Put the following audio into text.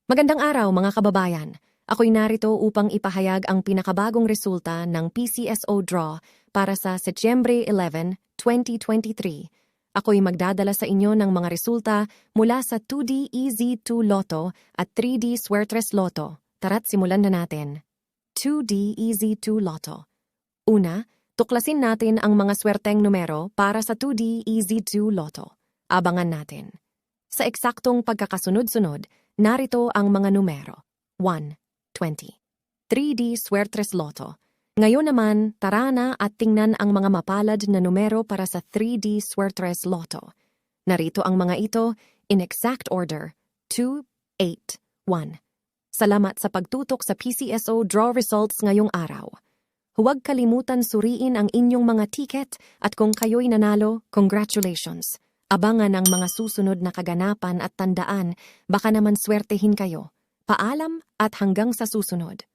Magandang araw mga kababayan. Ako'y narito upang ipahayag ang pinakabagong resulta ng PCSO draw para sa Setyembre 11, 2023. Ako'y magdadala sa inyo ng mga resulta mula sa 2D EZ2 Lotto at 3D Swertres Lotto. Tara't simulan na natin. 2D EZ2 Lotto. Una, tuklasin natin ang mga swerteng numero para sa 2D EZ2 Lotto. Abangan natin. Sa eksaktong pagkakasunod-sunod, narito ang mga numero. 1, 20. 3D Swertres Lotto. Ngayon naman, tara na at tingnan ang mga mapalad na numero para sa 3D Swertres Lotto. Narito ang mga ito in exact order. 2, 8, 1. Salamat sa pagtutok sa PCSO draw results ngayong araw. Huwag kalimutan suriin ang inyong mga ticket at kung kayo'y nanalo, congratulations. Abangan ang mga susunod na kaganapan at tandaan, baka naman swertehin kayo. Paalam at hanggang sa susunod.